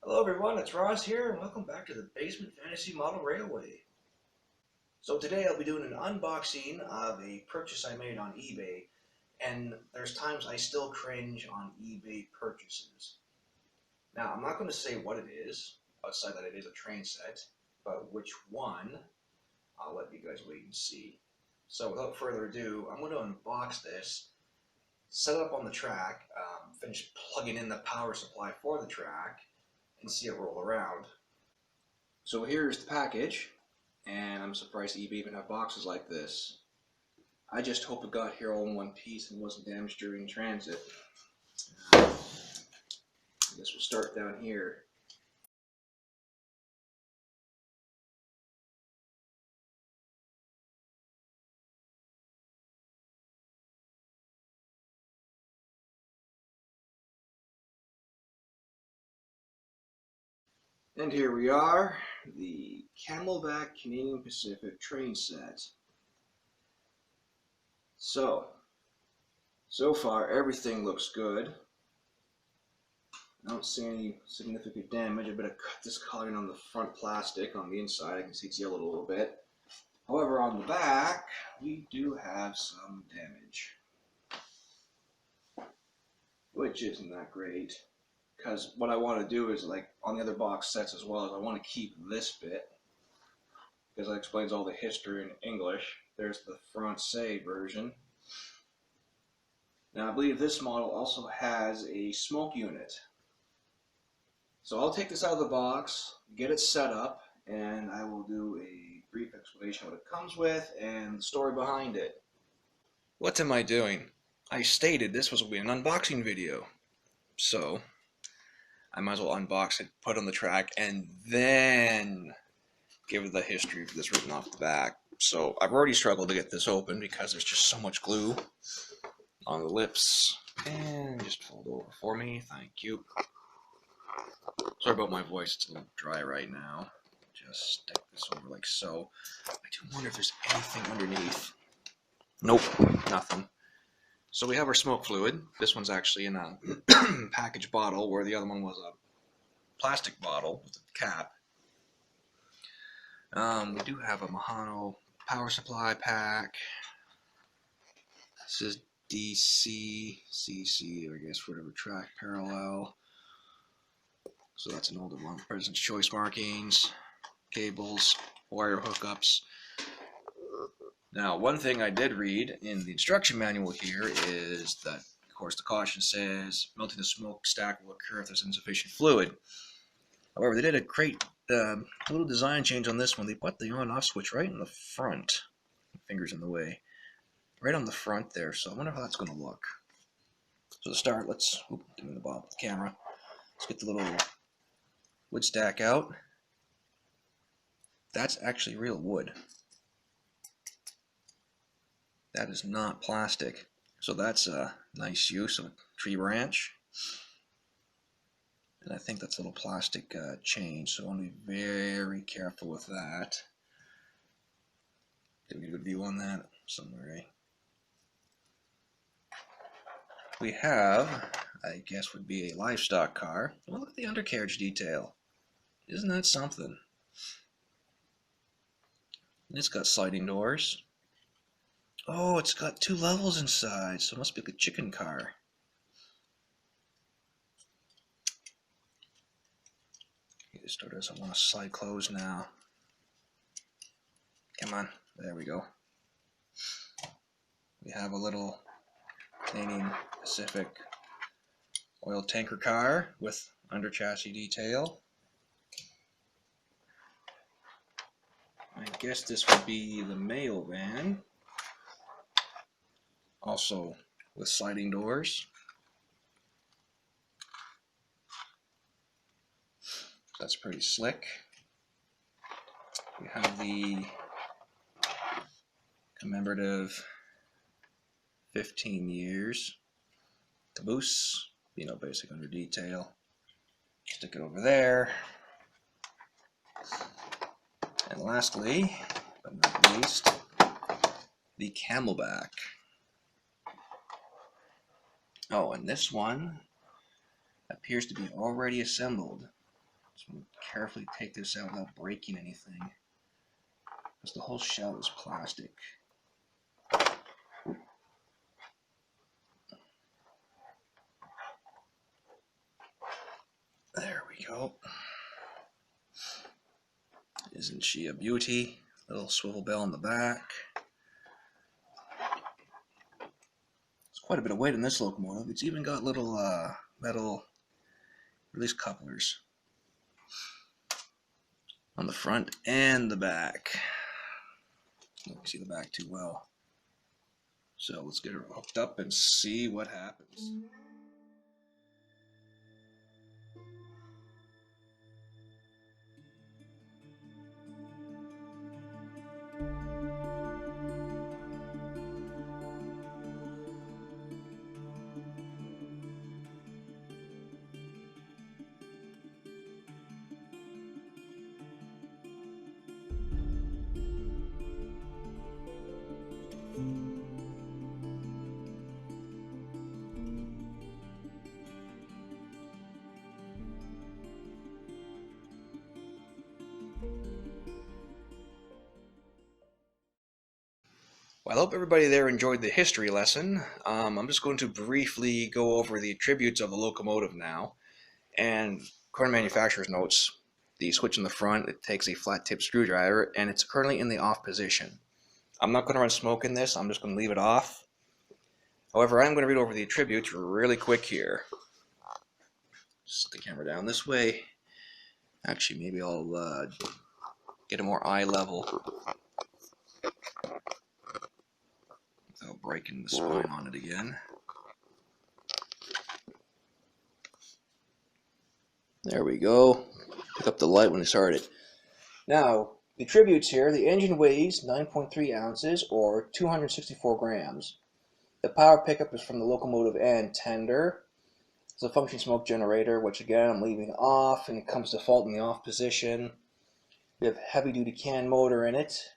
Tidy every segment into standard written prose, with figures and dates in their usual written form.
Hello everyone, it's Ross here, and welcome back to the Basement Fantasy Model Railway. So today I'll be doing an unboxing of a purchase I made on eBay, and there's times I still cringe on eBay purchases. Now, I'm not going to say what it is, outside that it is a train set, but which one, I'll let you guys wait and see. So without further ado, I'm going to unbox this, set it up on the track, finish plugging in the power supply for the track, and see it roll around. So here's the package, and I'm surprised eBay even have boxes like this. I just hope it got here all in one piece and wasn't damaged during transit. I guess we'll start down here. And here we are, the Camelback Canadian Pacific train set. So far everything looks good. I don't see any significant damage. I better cut this coloring on the front plastic. On the inside I can see it's yellowed a little bit. However, on the back we do have some damage, which isn't that great. Because what I want to do is, like on the other box sets as well, is I want to keep this bit, because that explains all the history in English. There's the Francais version. Now I believe this model also has a smoke unit. So I'll take this out of the box, get it set up, and I will do a brief explanation of what it comes with and the story behind it. What am I doing? I stated this was going to be an unboxing video. So I might as well unbox it, put it on the track, and then give the history of this written off the back. So I've already struggled to get this open because there's just so much glue on the lips. And just fold over for me, thank you. Sorry about my voice, it's a little dry right now. Just stick this over like so. I do wonder if there's anything underneath. Nope, nothing. So we have our smoke fluid. This one's actually in a package bottle, where the other one was a plastic bottle with a cap. We do have a Mahano power supply pack. This is DC, CC, I guess whatever, track parallel. So that's an older one. President's choice markings, cables, wire hookups. Now, one thing I did read in the instruction manual here is that, of course, the caution says melting the smokestack will occur if there's insufficient fluid. However, they did a great little design change on this one. They put the on-off switch right in the front. Fingers in the way. Right on the front there, so I wonder how that's going to look. So to start, let's give me the bottom of the camera. Let's get the little wood stack out. That's actually real wood. That is not plastic. So that's a nice use of a tree branch. And I think that's a little plastic chain, so I want to be very careful with that. Did we get a good view on that? Somewhere, right? We have, I guess would be a livestock car. Well, look at the undercarriage detail. Isn't that something? And it's got sliding doors. Oh, it's got 2 levels inside, so it must be like a chicken car. This door doesn't want to slide closed now. Come on, there we go. We have a little Canadian Pacific oil tanker car with under chassis detail. I guess this would be the mail van. Also with sliding doors. That's pretty slick. We have the commemorative 15 years caboose, basic under detail. Stick it over there. And lastly, but not least, the Camelback. Oh, and this one appears to be already assembled. Just want to carefully take this out without breaking anything, because the whole shell is plastic. There we go. Isn't she a beauty? Little swivel bell on the back. There's quite a bit of weight in this locomotive. It's even got little metal release couplers on the front and the back. You can see the back too well. So let's get her hooked up and see what happens. Well, I hope everybody there enjoyed the history lesson. I'm just going to briefly go over the attributes of the locomotive now. And according to manufacturer's notes, the switch in the front, it takes a flat tip screwdriver, and it's currently in the off position. I'm not going to run smoke in this, I'm just going to leave it off. However, I'm going to read over the attributes really quick here. Set the camera down this way. Actually, maybe I'll get it more eye level without breaking the spine on it again. There we go. Pick up the light when I start it. Now, the attributes here, the engine weighs 9.3 ounces or 264 grams. The power pickup is from the locomotive and tender. It's a function smoke generator, which again I'm leaving off, and it comes default in the off position. We have heavy duty can motor in it.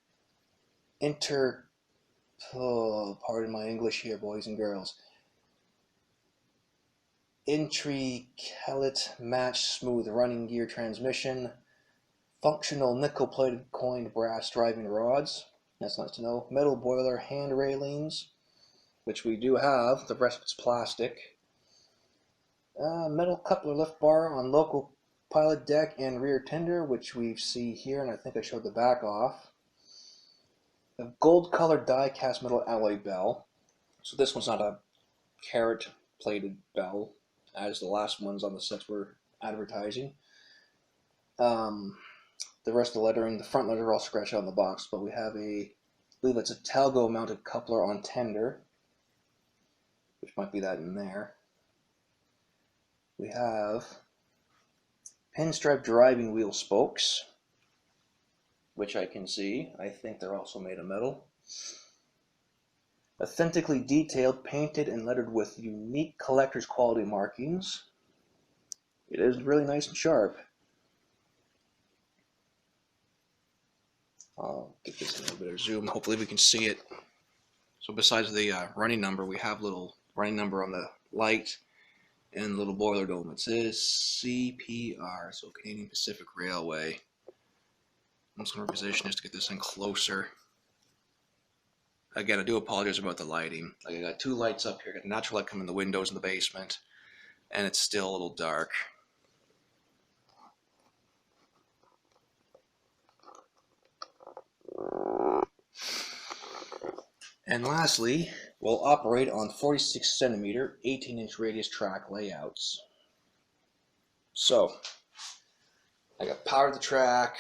Pardon my English here, boys and girls. Intricate match smooth running gear transmission. Functional nickel-plated coined brass driving rods. That's nice to know. Metal boiler hand railings, which we do have. The rest of it's plastic. Metal coupler lift bar on local pilot deck and rear tender, which we see here, and I think I showed the back off. A gold-colored die-cast metal alloy bell. So this one's not a carat-plated bell, as the last ones on the sets were advertising. The rest of the lettering, the front letter are all scratched out in the box, but we have I believe it's a Talgo mounted coupler on tender, which might be that in there. We have pinstripe driving wheel spokes, which I can see. I think they're also made of metal. Authentically detailed, painted, and lettered with unique collector's quality markings. It is really nice and sharp. I'll get this in a little bit of zoom. Hopefully we can see it. So besides the running number, we have a little running number on the light and the little boiler dome. It says CPR, so Canadian Pacific Railway. I'm just going to reposition this to get this in closer. Again, I do apologize about the lighting. Like, I got two lights up here. I got natural light coming in the windows in the basement, and it's still a little dark. And lastly, we'll operate on 46 centimeter, 18-inch radius track layouts. So, I got power to the track,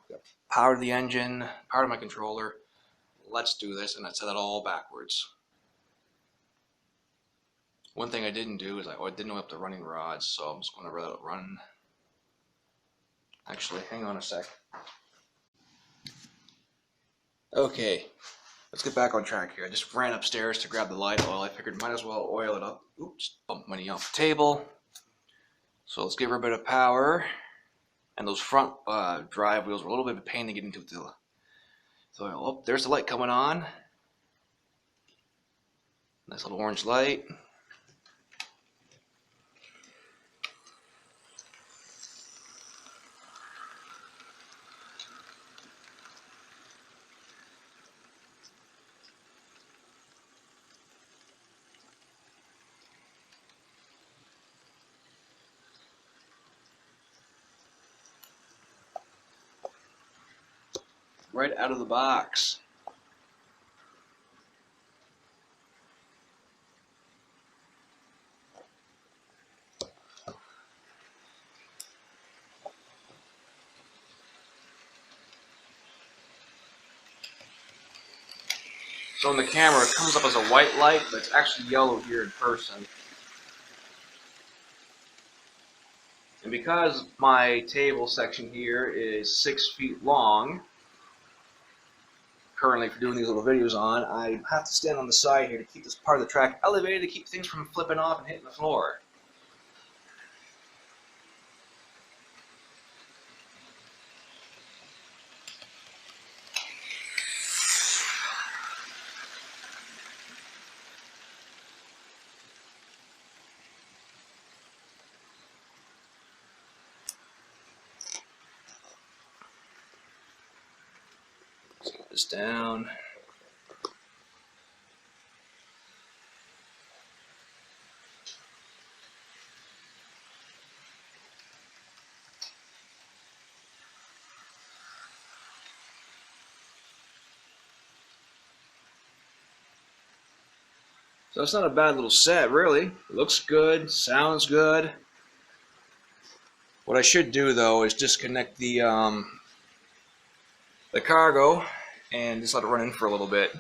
got power to the engine, power to my controller. Let's do this, and I set it all backwards. One thing I didn't do is I didn't hook up the running rods, so I'm just going to let it run. Actually, hang on a sec. Okay, let's get back on track here. I just ran upstairs to grab the light oil. I figured might as well oil it up. Oops, bumped money off the table. So let's give her a bit of power. And those front drive wheels were a little bit of a pain to get into the oil. Oh, there's the light coming on. Nice little orange light. right out of the box. So in the camera it comes up as a white light, but it's actually yellow here in person. And because my table section here is 6 feet long, currently for doing these little videos on, I have to stand on the side here to keep this part of the track elevated to keep things from flipping off and hitting the floor. Get this down. So it's not a bad little set, really. It looks good, sounds good. What I should do though is disconnect the cargo and just let it run in for a little bit.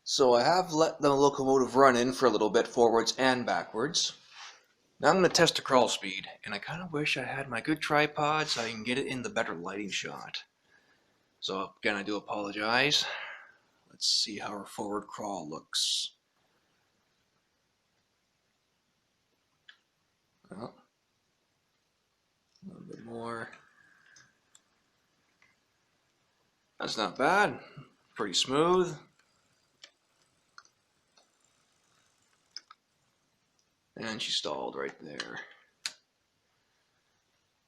So I have let the locomotive run in for a little bit forwards and backwards. Now I'm going to test the crawl speed, and I kind of wish I had my good tripod so I can get it in the better lighting shot. So again, I do apologize. Let's see how our forward crawl looks. Well, a little bit more. That's not bad. Pretty smooth. And she stalled right there.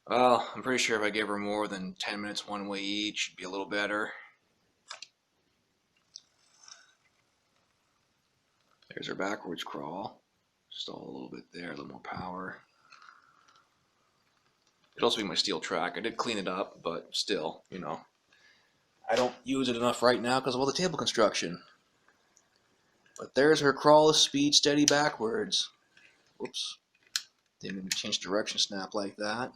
Well, I'm pretty sure if I gave her more than 10 minutes one way each, it'd be a little better. There's her backwards crawl. Stall a little bit there, a little more power. It'd also be my steel track. I did clean it up, but still, you know, I don't use it enough right now because of all the table construction. But there's her crawl speed steady backwards. Whoops. Didn't even change direction snap like that.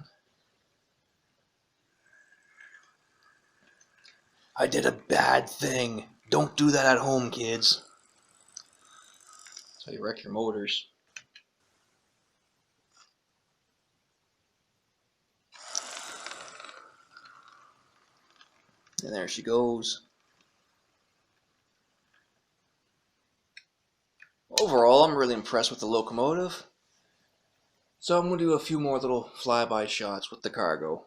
I did a bad thing. Don't do that at home, kids. That's how you wreck your motors. And there she goes. Overall, I'm really impressed with the locomotive. So I'm going to do a few more little flyby shots with the cargo.